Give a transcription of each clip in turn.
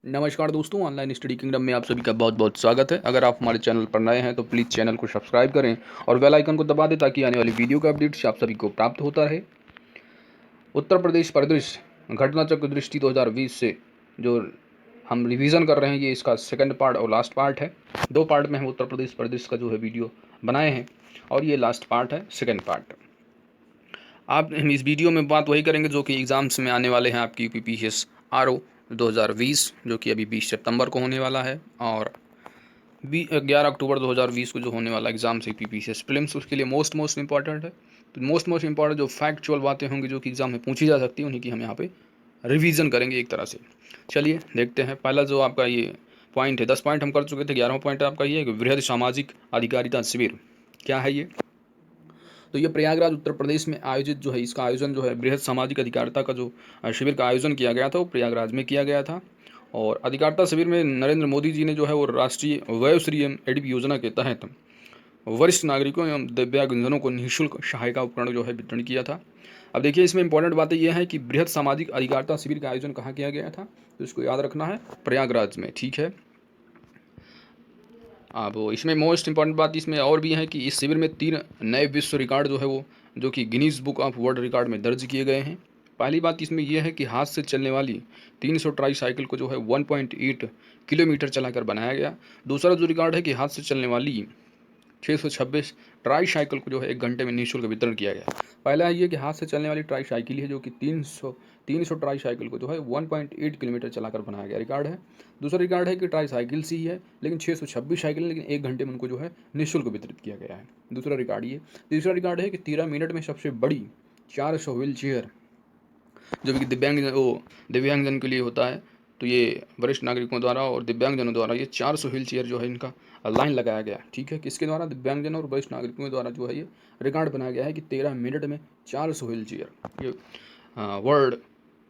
नमस्कार दोस्तों, online study kingdom में आप सभी का बहुत बहुत स्वागत है। अगर आप हमारे चैनल पर नए हैं तो प्लीज़ चैनल को सब्सक्राइब करें और बेल आइकन को दबा दें ताकि आने वाली वीडियो का अपडेट्स आप सभी को प्राप्त होता रहे। उत्तर प्रदेश परिदृश्य घटनाचक्र दृष्टि 2020 से जो हम रिवीजन कर रहे हैं, ये इसका सेकंड पार्ट और लास्ट पार्ट है। दो पार्ट में हम उत्तर प्रदेश परिदृश्य का जो है वीडियो बनाए हैं और ये लास्ट पार्ट है, सेकेंड पार्ट। आप हम इस वीडियो में बात वही करेंगे जो कि एग्ज़ाम्स में आने वाले हैं, आपकी यूपीपीसीएस आरओ 2020 जो कि अभी 20 सितंबर को होने वाला है, और 11 अक्टूबर 2020 को जो होने वाला एग्ज़ाम है यूपीपीसीएस प्रीलिम्स, उसके लिए मोस्ट इंपॉर्टेंट है। तो मोस्ट इंपॉर्टेंट जो फैक्चुअल बातें होंगी जो कि एग्ज़ाम में पूछी जा सकती हैं, उन्हीं की हम यहाँ पे रिवीजन करेंगे एक तरह से। चलिए देखते हैं। पहला जो आपका ये पॉइंट है, 10 पॉइंट हम कर चुके थे, 11वां पॉइंट आपका ये है कि वृहद सामाजिक अधिकारिता शिविर। क्या है ये? तो ये प्रयागराज उत्तर प्रदेश में आयोजित जो है, इसका आयोजन जो है बृहद सामाजिक अधिकारिता का जो शिविर का आयोजन किया गया था, वो प्रयागराज में किया गया था। और अधिकारिता शिविर में नरेंद्र मोदी जी ने जो है वो राष्ट्रीय वयोश्री एवं एडीपी योजना के तहत वरिष्ठ नागरिकों एवं दिव्यांगजनों को निःशुल्क सहायता उपकरण जो है वितरण किया था। अब देखिए, इसमें इंपॉर्टेंट बातें यह है कि बृहद सामाजिक अधिकारिता शिविर का आयोजन कहाँ किया गया था, तो इसको याद रखना है, प्रयागराज में। ठीक है। अब इसमें मोस्ट इंपॉर्टेंट बात इसमें और भी है कि इस शिविर में 3 नए विश्व रिकॉर्ड जो है वो जो कि Guinness book of world record में दर्ज किए गए हैं। पहली बात इसमें यह है कि हाथ से चलने वाली 300 ट्राई साइकिल को जो है 1.8 किलोमीटर चलाकर बनाया गया। दूसरा जो रिकॉर्ड है कि हाथ से चलने वाली 626 ट्राई साइकिल को जो है 1 घंटे में निःशुल्क वितरण किया गया। पहला है ये कि हाथ से चलने वाली ट्राई साइकिल है जो कि 300 ट्राई साइकिल को जो है 1.8 किलोमीटर चलाकर बनाया गया रिकॉर्ड है। दूसरा रिकॉर्ड है कि ट्राई साइकिल ही है लेकिन 626 साइकिल, लेकिन 1 घंटे में उनको जो है निःशुल्क वितरित किया गया है। दूसरा रिकॉर्ड ये। तीसरा रिकॉर्ड है कि 13 मिनट में सबसे बड़ी 400 व्हील चेयर जो कि दिव्यांगजन के लिए होता है, तो ये वरिष्ठ नागरिकों द्वारा और दिव्यांगजनों द्वारा ये 400 व्हील चेयर जो है इनका लाइन लगाया गया। ठीक है। किसके द्वारा? दिव्यांगजन और वरिष्ठ नागरिकों द्वारा जो है ये रिकॉर्ड बनाया गया है कि 13 मिनट में 400 व्हील चेयर ये वर्ल्ड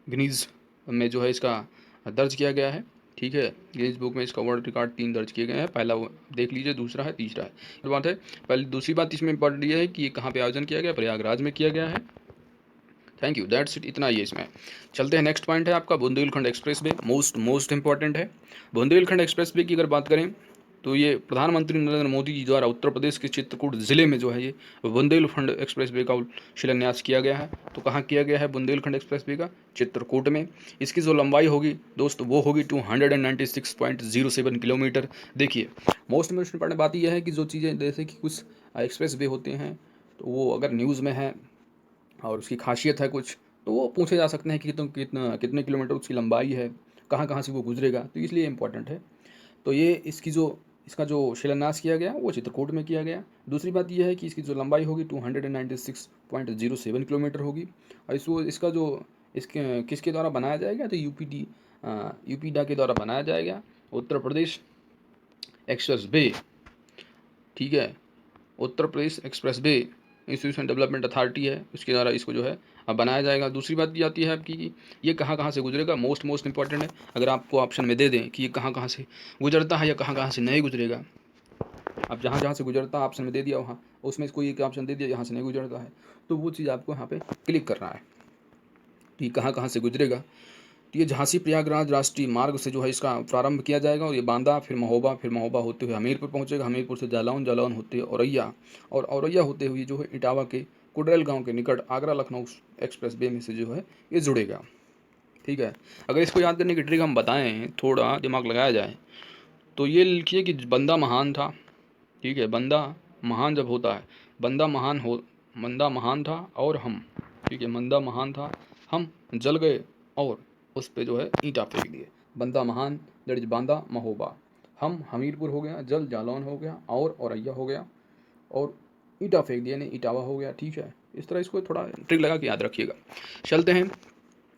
गिनीज में जो है इसका दर्ज किया गया है। ठीक है। गिनीज बुक में इसका वर्ल्ड रिकॉर्ड 3 दर्ज किए गए हैं। पहला वो देख लीजिए, दूसरा है, तीसरा है। तो बात है पहले। दूसरी बात इसमें इंपॉर्टेंट ये है कि ये कहाँ पे आयोजन किया गया? प्रयागराज में किया गया है। थैंक यू, दैट्स इट, इतना ही है इसमें। चलते हैं, नेक्स्ट पॉइंट है आपका Bundelkhand express way. Most important है। बुंदेलखंड एक्सप्रेस वे की अगर बात करें तो ये प्रधानमंत्री नरेंद्र मोदी जी द्वारा उत्तर प्रदेश के चित्रकूट जिले में जो है ये बुंदेलखंड एक्सप्रेस वे का शिलान्यास किया गया है। तो कहाँ किया गया है बुंदेलखंड एक्सप्रेस वे का? चित्रकूट में। इसकी जो लंबाई होगी दोस्त वो होगी 296.07 किलोमीटर। देखिए, मोस्ट इंपॉर्टेंट बात यह है कि जो चीज़ें जैसे कि कुछ एक्सप्रेस वे होते हैं तो वो अगर न्यूज़ में है और उसकी खासियत है कुछ, तो वो पूछे जा सकते हैं कि कितने किलोमीटर उसकी लंबाई है, कहाँ कहाँ से वो गुजरेगा, तो इसलिए इम्पोर्टेंट है। तो ये इसका जो शिलान्यास किया गया वो चित्रकूट में किया गया। दूसरी बात यह है कि इसकी जो लंबाई होगी 296.07 किलोमीटर होगी। और इसका जो इसके किसके द्वारा बनाया जाएगा? तो यूपीडा के द्वारा बनाया जाएगा, उत्तर प्रदेश एक्सप्रेस वे। ठीक है। Uttar Pradesh expressway institution development authority है, उसके द्वारा इसको जो है अब बनाया जाएगा। दूसरी बात ये आती है आपकी कि ये कहाँ कहाँ से गुजरेगा। मोस्ट इंपॉर्टेंट है। अगर आपको ऑप्शन में दे दें कि ये कहाँ कहाँ से गुजरता है या कहाँ कहाँ से नहीं गुजरेगा, अब जहाँ जहाँ से गुजरता है ऑप्शन में दे दिया, वहाँ उसमें कोई एक ऑप्शन दे दिया यहाँ से नहीं गुजरता है, तो वो चीज़ आपको यहाँ पे क्लिक करना है कि कहाँ कहाँ से गुजरेगा। तो ये झांसी प्रयागराज राष्ट्रीय मार्ग से जो है इसका प्रारंभ किया जाएगा और ये बांदा, फिर महोबा होते हुए हमीरपुर पहुंचेगा। हमीरपुर से जालौन होते हुए औरैया, और औरैया होते हुए जो है इटावा के कुडरेल गांव के निकट आगरा लखनऊ एक्सप्रेस वे में से जो है ये जुड़ेगा। ठीक है। अगर इसको याद करने की ट्रिक हम बताएं, थोड़ा दिमाग लगाया जाए, तो ये लिखिए कि बंदा महान था। ठीक है। बंदा महान जब होता है, बंदा महान था और हम, ठीक है, बंदा महान था, हम जल गए और उस पर जो है ईंटा फेंक दिए। बंदा महान, दैट इज बांदा महोबा। हम हमीरपुर हो गया, जल जालौन हो गया, और औरैया हो गया, और ईंटा फेंक दिया यानी इटावा हो गया। ठीक है। इस तरह इसको थोड़ा ट्रिक लगा के याद रखिएगा। चलते हैं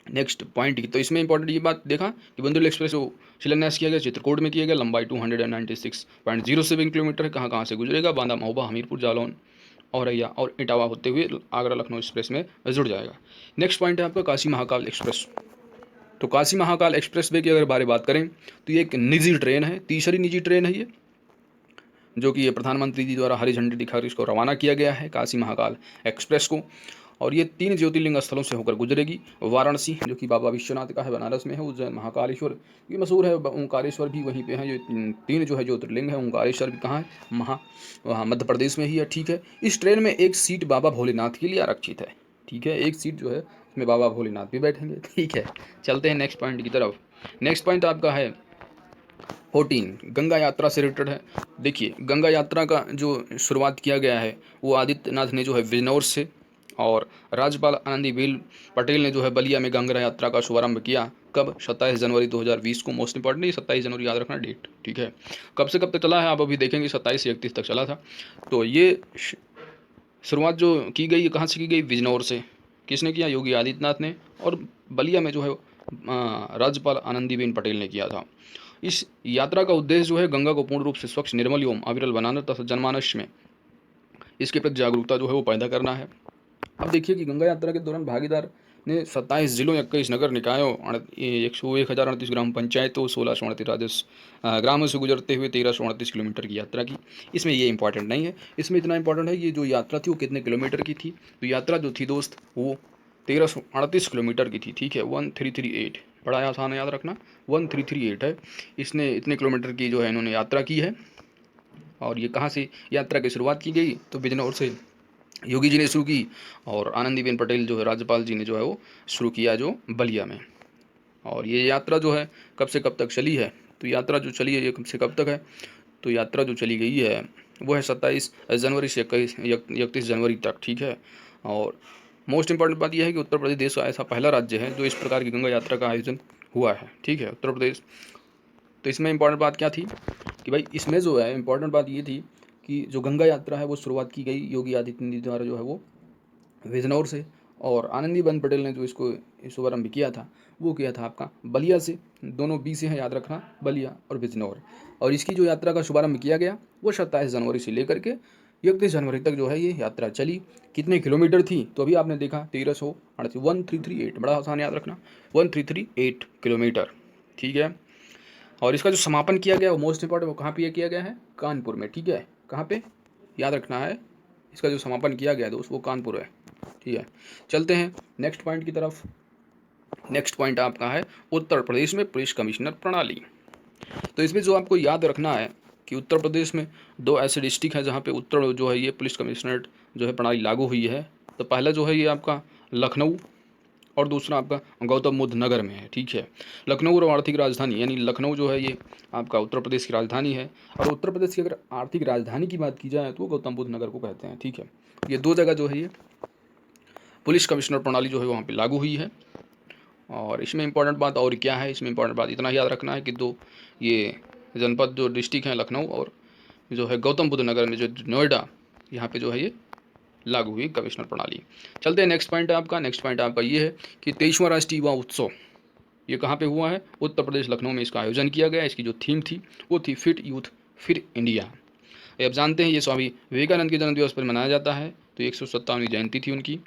नेक्स्ट पॉइंट की। तो इसमें इंपॉर्टेंट ये बात देखा कि बुंदेल एक्सप्रेस वो शिलान्यास किया गया, चित्रकूट में किया गया, लंबाई 296.07 किलोमीटर है। कहाँ कहाँ से गुजरेगा? बांदा महोबा, हमीरपुर, जालौन, औरैया और इटावा होते हुए आगरा लखनऊ एक्सप्रेस में जुड़ जाएगा। नेक्स्ट पॉइंट है आपका काशी महाकाल एक्सप्रेस। तो काशी महाकाल एक्सप्रेस वे की अगर बात करें तो ये एक निजी ट्रेन है, तीसरी निजी ट्रेन है ये, जो कि ये प्रधानमंत्री जी द्वारा हरी झंडी दिखाकर इसको रवाना किया गया है काशी महाकाल एक्सप्रेस को। और ये 3 ज्योतिर्लिंग स्थलों से होकर गुजरेगी। वाराणसी जो कि बाबा विश्वनाथ का है, बनारस में है। उज्जैन महाकालेश्वर ये मशहूर है, ओंकारेश्वर भी वहीं पे है। ये 3 जो है ज्योतिर्लिंग है। ओंकारेश्वर भी कहाँ है? वहाँ मध्य प्रदेश में ही है, ठीक है। इस ट्रेन में एक सीट बाबा भोलेनाथ के लिए आरक्षित है, ठीक है। एक सीट जो है उसमें बाबा भोलेनाथ भी बैठेंगे, ठीक है। चलते हैं नेक्स्ट पॉइंट की तरफ। नेक्स्ट पॉइंट आपका है 14, गंगा यात्रा से रिलेटेड है। देखिए, गंगा यात्रा का जो शुरुआत किया गया है वो आदित्यनाथ ने जो है बिजनौर से, और राज्यपाल आनंदीबेन पटेल ने जो है बलिया में गंगा यात्रा का शुभारंभ किया। कब? 27 जनवरी 2020 को। मोस्ट इंपॉर्टेंट, 27 जनवरी याद रखना डेट, ठीक है। कब से कब तक चला है आप अभी देखेंगे, 27 से 31 तक चला था। तो ये शुरुआत जो की गई कहाँ से की गई? बिजनौर से। किसने किया? योगी आदित्यनाथ ने। और बलिया में जो है राज्यपाल आनंदीबेन पटेल ने किया था। इस यात्रा का उद्देश्य जो है गंगा को पूर्ण रूप से स्वच्छ, निर्मल एवं अविरल बनाना तथा जनमानस में इसके प्रति जागरूकता जो है वो पैदा करना है। अब देखिए कि गंगा यात्रा के दौरान भागीदार ने 27 जिलों, 21 नगर निकायों, 1038 ग्राम पंचायतों, 1638 राजस्व ग्रामों से गुजरते हुए 1338 किलोमीटर की यात्रा की। इसमें ये इंपॉर्टेंट नहीं है, इसमें इतना इंपॉर्टेंट है कि जो यात्रा थी वो कितने किलोमीटर की थी। तो यात्रा जो थी दोस्त वो 1338 किलोमीटर की थी, ठीक है। 1338, बड़ा आसान है याद रखना, 1338 है। इसने इतने किलोमीटर की जो है इन्होंने यात्रा की है। और ये कहाँ से यात्रा की शुरुआत की गई? तो बिजनौर से योगी जी ने शुरू की, और आनंदीबेन पटेल जो है राज्यपाल जी ने जो है वो शुरू किया जो बलिया में। और ये यात्रा जो है कब से कब तक चली है? तो यात्रा जो चली है ये कब से कब तक है? तो यात्रा जो चली गई है वो है 27 जनवरी से 31 जनवरी तक, ठीक है। और मोस्ट इंपॉर्टेंट बात यह है कि उत्तर प्रदेश देश का ऐसा पहला राज्य है जो इस प्रकार की गंगा यात्रा का आयोजन हुआ है, ठीक है, उत्तर प्रदेश। तो इसमें इंपॉर्टेंट बात क्या थी कि भाई इसमें जो है इंपॉर्टेंट बात ये थी कि जो गंगा यात्रा है वो शुरुआत की गई योगी आदित्यनाथ द्वारा जो है वो बिजनौर से, और आनंदीबेन पटेल ने जो इसको शुभारंभ किया था वो किया था आपका बलिया से। दोनों बी से हैं, याद रखना, बलिया और बिजनौर। और इसकी जो यात्रा का शुभारंभ किया गया वो 27 जनवरी से लेकर के 31 जनवरी तक जो है ये यात्रा चली। कितने किलोमीटर थी? तो अभी आपने देखा 1338, बड़ा आसान याद रखना, 1338 किलोमीटर, ठीक है। और इसका जो समापन किया गया वो मोस्ट इंपॉर्टेंट, वो कहाँ पे किया गया है? कानपुर में, ठीक है। कहाँ पे? याद रखना है, इसका जो समापन किया गया दोस्त वो कानपुर है, ठीक है। चलते हैं नेक्स्ट पॉइंट की तरफ। नेक्स्ट पॉइंट आपका है उत्तर प्रदेश में पुलिस कमिश्नर प्रणाली। तो इसमें जो आपको याद रखना है कि उत्तर प्रदेश में 2 ऐसे डिस्ट्रिक्ट हैं जहाँ पे उत्तर जो है ये पुलिस कमिश्नरेट जो है प्रणाली लागू हुई है। तो पहला जो है ये आपका लखनऊ, और दूसरा आपका गौतम बुद्ध नगर में है, ठीक है। लखनऊ और आर्थिक राजधानी, यानी लखनऊ जो है ये आपका उत्तर प्रदेश की राजधानी है, और उत्तर प्रदेश की अगर आर्थिक राजधानी की बात की जाए तो गौतम बुद्ध नगर को कहते हैं, ठीक है। ये 2 जगह जो है ये पुलिस कमिश्नर प्रणाली जो है वहाँ पे लागू हुई है। और इसमें इंपॉर्टेंट बात और क्या है? इसमें इंपॉर्टेंट बात इतना याद रखना है कि 2 ये जनपद जो डिस्ट्रिक्ट हैं लखनऊ और जो है गौतम बुद्ध नगर में जो नोएडा, यहाँ पे जो है ये लागू हुई कमिश्नर प्रणाली। चलते हैं नेक्स्ट पॉइंट आपका। नेक्स्ट पॉइंट आपका ये है कि 23वां राष्ट्रीय युवा उत्सव ये कहाँ पे हुआ है? उत्तर प्रदेश लखनऊ में इसका आयोजन किया गया। इसकी जो थीम थी वो थी फिट यूथ फिर इंडिया। ये आप जानते हैं ये स्वामी विवेकानंद के जन्मदिवस पर मनाया जाता है। तो 157वीं जयंती थी उनकी,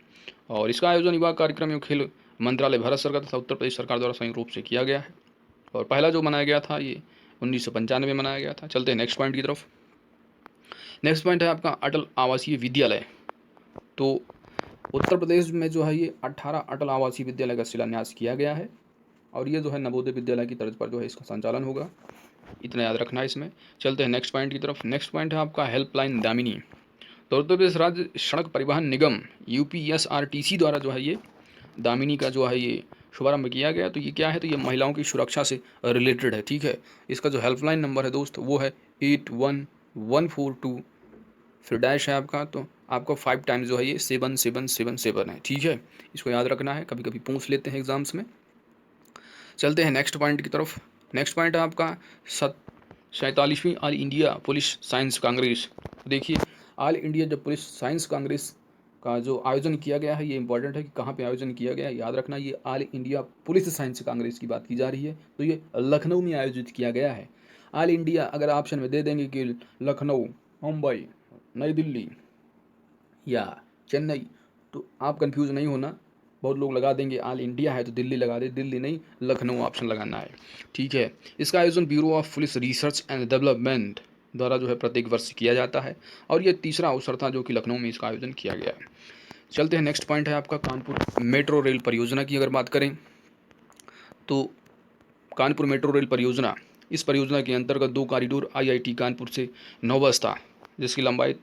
और इसका आयोजन युवा कार्यक्रम एवं खेल मंत्रालय भारत सरकार तथा उत्तर प्रदेश सरकार द्वारा संयुक्त रूप से किया गया है। और पहला जो मनाया गया था ये 1995 में मनाया गया था। चलते हैं नेक्स्ट पॉइंट की तरफ। नेक्स्ट पॉइंट है आपका अटल आवासीय विद्यालय। तो उत्तर प्रदेश में जो है ये 18 अटल आवासीय विद्यालय का शिलान्यास किया गया है, और ये जो है नवोदय विद्यालय की तर्ज पर जो है इसका संचालन होगा, इतना याद रखना है इसमें। चलते हैं नेक्स्ट पॉइंट की तरफ। नेक्स्ट पॉइंट है आपका हेल्पलाइन दामिनी। तो उत्तर प्रदेश राज्य सड़क परिवहन निगम UPSRTC द्वारा जो है ये दामिनी का जो है ये शुभारंभ किया गया। तो ये क्या है? तो ये महिलाओं की सुरक्षा से रिलेटेड है, ठीक है। इसका जो हेल्पलाइन नंबर है दोस्त वो है 811442, फिर डैश है आपका, तो आपको 5 टाइम्स जो है ये 7777 है, ठीक है। इसको याद रखना है, कभी कभी पूछ लेते हैं एग्जाम्स में। चलते हैं नेक्स्ट पॉइंट की तरफ। नेक्स्ट पॉइंट है आपका 47वीं all India police science congress. देखिए ऑल इंडिया जब पुलिस साइंस कांग्रेस का जो आयोजन किया गया है, ये इंपॉर्टेंट है कि कहाँ पे आयोजन किया गया है, याद रखना। ये all India police science Congress की बात की जा रही है, तो ये लखनऊ में आयोजित किया गया है। ऑल इंडिया अगर ऑप्शन में दे देंगे कि लखनऊ, मुंबई, नई दिल्ली या चेन्नई, तो आप कंफ्यूज नहीं होना। बहुत लोग लगा देंगे ऑल इंडिया है तो दिल्ली लगा दे, दिल्ली नहीं, लखनऊ ऑप्शन लगाना है, ठीक है। इसका आयोजन bureau of police research and development द्वारा जो है प्रत्येक वर्ष किया जाता है, और ये तीसरा अवसर था जो कि लखनऊ में इसका आयोजन किया गया है। चलते हैं नेक्स्ट पॉइंट है आपका कानपुर मेट्रो रेल परियोजना की अगर बात करें तो कानपुर मेट्रो रेल परियोजना, इस परियोजना के अंतर्गत 2 कॉरिडोर आईआईटी कानपुर से नौबस्ता जिसकी लंबाई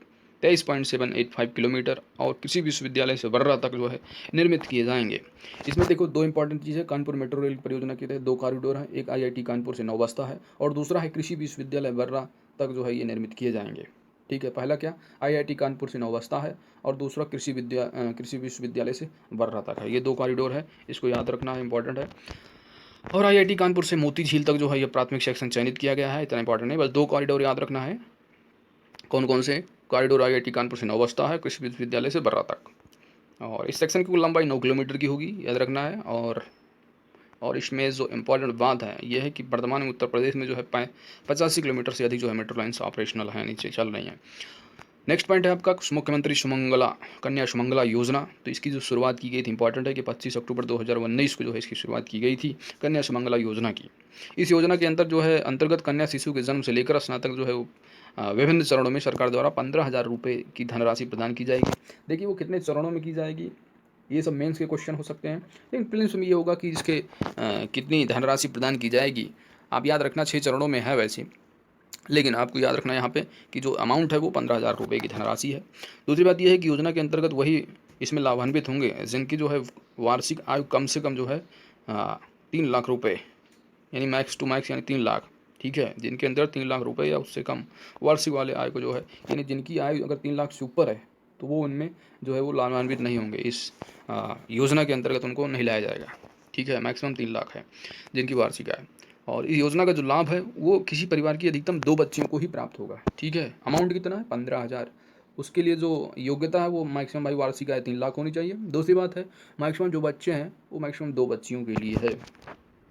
23.785 किलोमीटर और कृषि विश्वविद्यालय से वर्रा तक जो है निर्मित किए जाएंगे। इसमें देखो 2 इंपॉर्टेंट चीज़ है, कानपुर मेट्रो रेल परियोजना के तहत 2 कॉरिडोर हैं, एक आईआईटी कानपुर से नौबस्ता है और दूसरा है कृषि विश्वविद्यालय वर्रा तक जो है ये निर्मित किए जाएंगे। ठीक है, पहला क्या आईआईटी कानपुर से नौबस्ता है और दूसरा कृषि विश्वविद्यालय से वर्रा तक है। ये 2 कॉरिडोर है, इसको याद रखना है, इंपॉर्टेंट है। और आईआईटी कानपुर से मोती झील तक जो है ये प्राथमिक सेक्शन चयनित किया गया है, इतना इंपॉर्टेंट नहीं, बस 2 कॉरिडोर याद रखना है। कौन कौन से कॉरिडोर? आईआईटी कानपुर से नौबस्ता है, कृषि विश्वविद्यालय से बर्रा तक। और इस सेक्शन की कुल लंबाई 9 किलोमीटर की होगी, याद रखना है। और इसमें जो इम्पोर्टेंट बात है यह है कि वर्तमान में उत्तर प्रदेश में जो है 85 किलोमीटर से अधिक जो है मेट्रो लाइन्स ऑपरेशनल हैं, नीचे चल रही हैं। नेक्स्ट पॉइंट है आपका मुख्यमंत्री सुमंगला कन्या सुमंगला योजना। तो इसकी जो शुरुआत की गई थी, इंपॉर्टेंट है कि 25 अक्टूबर 2019 को जो है इसकी शुरुआत की गई थी कन्या सुमंगला योजना की। इस योजना के अंतर्गत कन्या शिशु के जन्म से लेकर स्नातक जो है वो विभिन्न चरणों में सरकार द्वारा 15,000 रुपये की धनराशि प्रदान की जाएगी। देखिए वो कितने चरणों में की जाएगी, ये सब मेंस के क्वेश्चन हो सकते हैं, लेकिन प्रीलिम्स में ये होगा कि इसके कितनी धनराशि प्रदान की जाएगी। आप याद रखना 6 चरणों में है वैसे, लेकिन आपको याद रखना है यहाँ पे कि जो अमाउंट है वो 15,000 रुपये की धनराशि है। दूसरी बात यह है कि योजना के अंतर्गत वही इसमें लाभान्वित होंगे जिनकी जो है वार्षिक आयु कम से कम जो है 3 लाख रुपये, यानी मैक्स टू मैक्स यानी 3 लाख। ठीक है, जिनके अंदर 3 लाख रुपये या उससे कम वार्षिक वाले आय को जो है, यानी जिनकी आयु अगर 3 लाख से ऊपर है तो वो उनमें जो है वो लाभान्वित नहीं होंगे, इस योजना के अंतर्गत उनको नहीं लाया जाएगा। ठीक है, मैक्सिमम 3 लाख है जिनकी वार्षिक आय। और इस योजना का जो लाभ है वो किसी परिवार की अधिकतम 2 बच्चियों को ही प्राप्त होगा। ठीक है, अमाउंट कितना है 15,000। उसके लिए जो योग्यता है वो मैक्सिमम भाई वार्षिक आय 3 लाख होनी चाहिए। दूसरी बात है मैक्सिमम जो बच्चे हैं वो मैक्सिमम 2 बच्चियों के लिए है।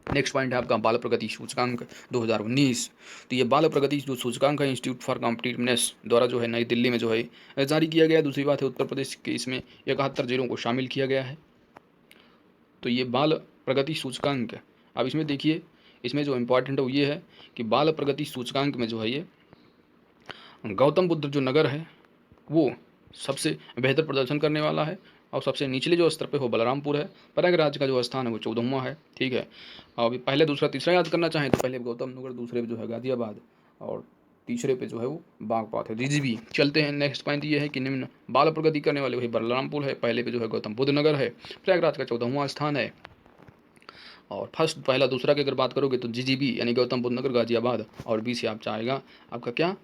नेक्स्ट पॉइंट है आपका बाल प्रगति सूचकांक 2019। तो ये बाल प्रगति जो सूचकांक है इंस्टीट्यूट फॉर कॉम्पिटिटिवनेस द्वारा जो है नई दिल्ली में जो है जारी किया गया है। दूसरी बात है उत्तर प्रदेश के इसमें 71 जिलों को शामिल किया गया है। तो ये बाल प्रगति सूचकांक, अब इसमें देखिए इसमें जो इम्पोर्टेंट है वो ये है कि बाल प्रगति सूचकांक में जो है ये गौतम बुद्ध जो नगर है वो सबसे बेहतर प्रदर्शन करने वाला है और सबसे निचले जो स्तर पे हो बलरामपुर है। प्रयागराज का जो स्थान है वो 14वां है। ठीक है, अभी पहले दूसरा तीसरा याद करना चाहें तो पहले गौतम नगर, दूसरे पे जो है गाजियाबाद और तीसरे पे जो है वो बागपत है, जीजीबी। चलते हैं नेक्स्ट पॉइंट ये है कि निम्न बाल प्रगति करने वाले वही बलरामपुर है, पहले पे जो है गौतम बुद्ध नगर है, प्रयागराज का 14वां स्थान है। और फर्स्ट पहला दूसरा की अगर बात करोगे तो जीजीबी यानी गौतम बुद्ध नगर गाजियाबाद, और बी से आप चाहेगा आपका क्या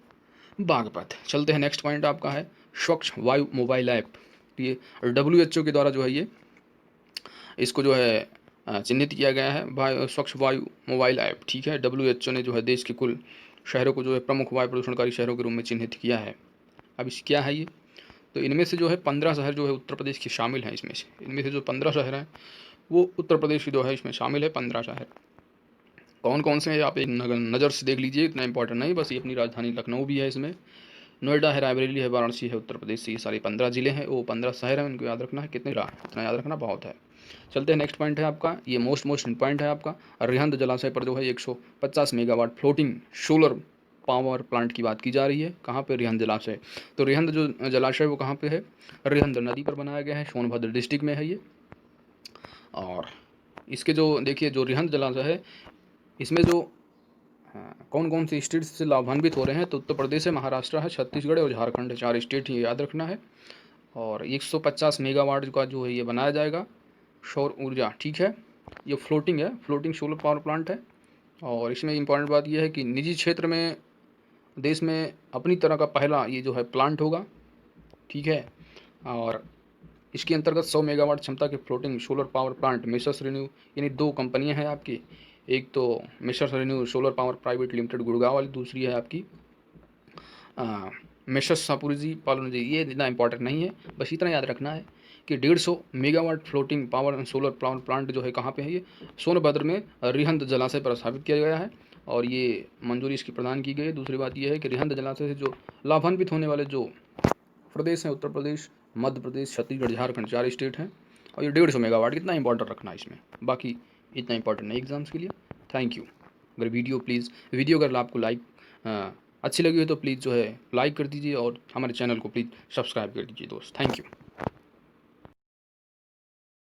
बागपत। चलते हैं नेक्स्ट पॉइंट आपका है स्वच्छ वायु मोबाइल ऐप। ये WHO के द्वारा जो है ये इसको जो है चिन्हित किया गया है स्वच्छ वायु मोबाइल ऐप। ठीक है, WHO ने जो है देश के कुल शहरों को जो है प्रमुख वायु प्रदूषणकारी शहरों के रूप में चिन्हित किया है। अब इस क्या है ये, तो इनमें से जो है 15 शहर जो है उत्तर प्रदेश के शामिल हैं। इनमें से जो 15 शहर हैं वो उत्तर प्रदेश की जो है इसमें शामिल है 15 शहर। कौन कौन से हैं आप एक नज़र से देख लीजिए, इतना इंपॉर्टेंट नहीं, बस ये अपनी राजधानी लखनऊ भी है, इसमें नोएडा है, रायबरेली है, वाराणसी है, उत्तर प्रदेश से ये सारे 15 जिले हैं, वो 15 शहर हैं, उनको याद रखना है। कितने रहा इतना याद रखना बहुत है। चलते हैं नेक्स्ट पॉइंट है आपका, ये मोस्ट पॉइंट है आपका रिहंद जलाशय पर जो है 150 megawatt floating solar power plant की बात की जा रही है। कहाँ पे? रिहंद जलाशय। तो रिहंद जो जलाशय वो कहाँ पे है? रिहंद नदी पर बनाया गया है, सोनभद्र डिस्ट्रिक्ट में है ये। और इसके जो देखिए जो रिहंद जलाशय है इसमें जो कौन कौन से स्टेट से लाभान्वित हो रहे हैं, तो उत्तर प्रदेश है, महाराष्ट्र है, छत्तीसगढ़ और झारखंड है, 4 स्टेट ही याद रखना है। और 150 मेगावाट का जो है ये बनाया जाएगा सौर ऊर्जा। ठीक है, ये फ्लोटिंग है, फ्लोटिंग सोलर पावर प्लांट है। और इसमें इंपॉर्टेंट बात यह है कि निजी क्षेत्र में देश में अपनी तरह का पहला ये जो है प्लांट होगा। ठीक है, और इसके अंतर्गत 100 मेगावाट क्षमता के floating solar power plant messrs renew, यानी 2 कंपनियां हैं आपकी, एक तो messrs renew solar power private limited Gurgaon वाली, दूसरी है आपकी मेसर्स सापुरजी पालोनजी। ये इतना इंपॉर्टेंट नहीं है, बस इतना याद रखना है कि 150 megawatt floating power solar power plant जो है कहाँ पे है? ये सोनभद्र में रिहंद जलाशय पर स्थापित किया गया है और ये मंजूरी इसकी प्रदान की गई है। दूसरी बात यह है कि रिहंद जलाशय से जो लाभान्वित होने वाले जो प्रदेश हैं, उत्तर प्रदेश, मध्य प्रदेश, छत्तीसगढ़, झारखंड, 4 स्टेट हैं। और ये 150 मेगावाट, कितना इंपॉर्टेंट रखना है इसमें, बाकी इतना इंपॉर्टेंट नहीं एग्जाम्स के लिए। Thank you. अगर वीडियो अगर आपको अच्छी लगी हो तो प्लीज़ जो है लाइक कर दीजिए और हमारे चैनल को प्लीज़ सब्सक्राइब कर दीजिए दोस्त। Thank you.